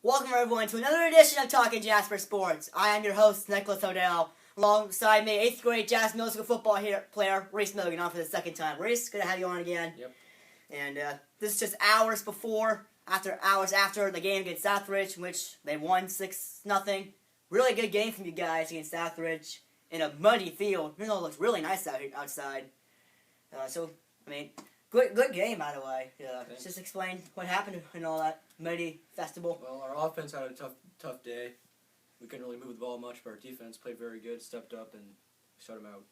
Welcome everyone to another edition of Talkin Jasper Sports. I am your host, Nicholas Odell. Alongside me, 8th grade Jasper middle school football player, Reese Milligan, on for the second time. Reese, good to have you on again. Yep. And this is just hours after the game against Southridge, in which they won 6-0. Really good game from you guys against Southridge in a muddy field. Even though it looks really nice outside. Good game, by the way. Just explain what happened in all that muddy festival. Well, our offense had a tough day. We couldn't really move the ball much, but our defense played very good, stepped up, and shut them out.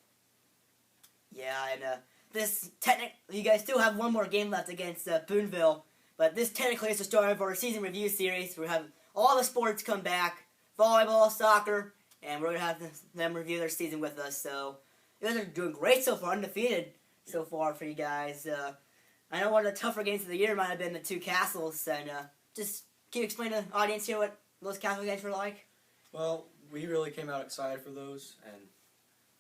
Yeah, and you guys still have one more game left against Boonville, but this technically is the start of our season review series. We have all the sports come back, volleyball, soccer, and we're going to have them review their season with us. So, you guys are doing great so far, undefeated so far for you guys. I know one of the tougher games of the year might have been the two Castles, and just can you explain to the audience here what those Castle games were like? Well, we really came out excited for those and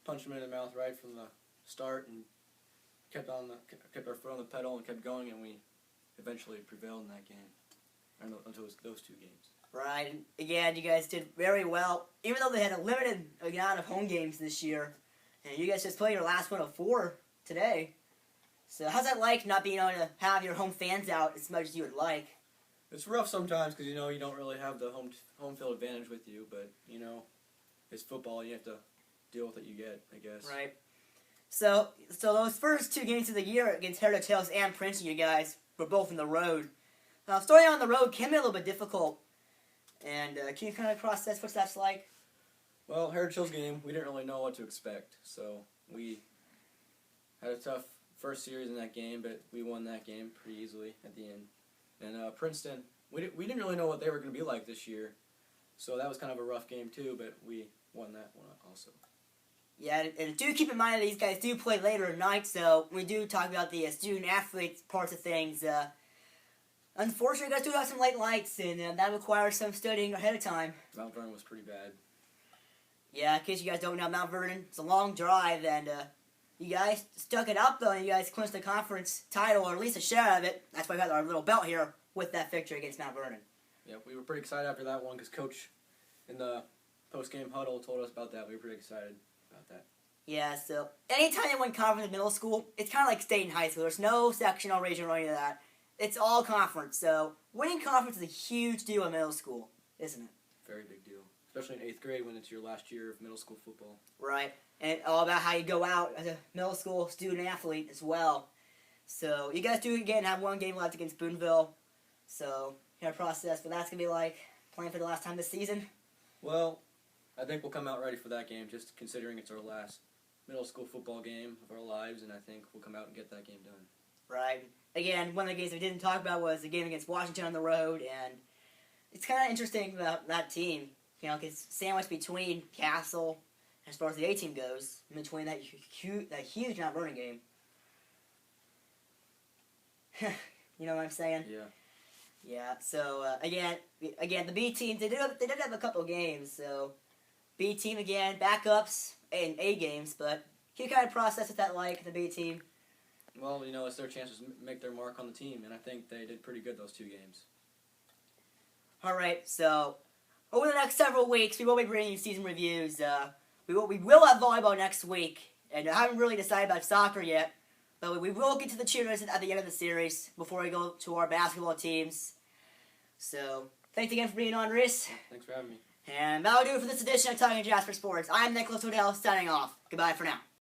punched them in the mouth right from the start and kept our foot on the pedal and kept going, and we eventually prevailed in that game, until those two games. Right, and again, you guys did very well, even though they had a limited amount of home games this year, and you guys just played your last one of 4 today. So how's that like, not being able to have your home fans out as much as you would like? It's rough sometimes because, you don't really have the home field advantage with you, but, it's football. You have to deal with what you get, I guess. Right. So those first 2 games of the year against Heritage Hills and Princeton, you guys were both on the road. Starting on the road can be a little bit difficult. And can you kind of process what that's like? Well, Heritage Hills game, we didn't really know what to expect, so we had a tough first series in that game, but we won that game pretty easily at the end. And Princeton, we didn't really know what they were going to be like this year, so that was kind of a rough game too, but we won that one also. Yeah, and do keep in mind that these guys do play later at night, so we do talk about the student-athletes parts of things. Unfortunately, you guys do have some late lights, and that requires some studying ahead of time. Mount Vernon was pretty bad. Yeah, in case you guys don't know, Mount Vernon, it's a long drive, and you guys stuck it up, though, and you guys clinched the conference title, or at least a share of it. That's why we got our little belt here with that victory against Mount Vernon. Yeah, we were pretty excited after that one because Coach in the post-game huddle told us about that. We were pretty excited about that. Yeah, so anytime you win conference in middle school, it's kind of like state and high school. There's no sectional, regional, or any of that. It's all conference, so winning conference is a huge deal in middle school, isn't it? Very big deal, especially in 8th grade when it's your last year of middle school football. Right, and all about how you go out as a middle school student-athlete as well. So you guys do, again, have one game left against Boonville, so you have a process, but that's going to be like playing for the last time this season. Well, I think we'll come out ready for that game, just considering it's our last middle school football game of our lives, and I think we'll come out and get that game done. Right. Again, one of the games we didn't talk about was the game against Washington on the road, and it's kind of interesting about that team, because sandwiched between Castle, as far as the A-team goes, in between that huge Mount Vernon game. You know what I'm saying? Yeah. Yeah, so, again, the B team, they did have a couple games, so B team, again, backups in A games, but can you kind of process what that like, the B team? Well, it's their chance to make their mark on the team, and I think they did pretty good those 2 games. Alright, so over the next several weeks, we will be bringing you season reviews. We will have volleyball next week, and I haven't really decided about soccer yet, but we will get to the cheerleaders at the end of the series before we go to our basketball teams. So, thanks again for being on, Rhys. Thanks for having me. And that'll do it for this edition of Talkin Jasper Sports. I'm Nicholas Odell, signing off. Goodbye for now.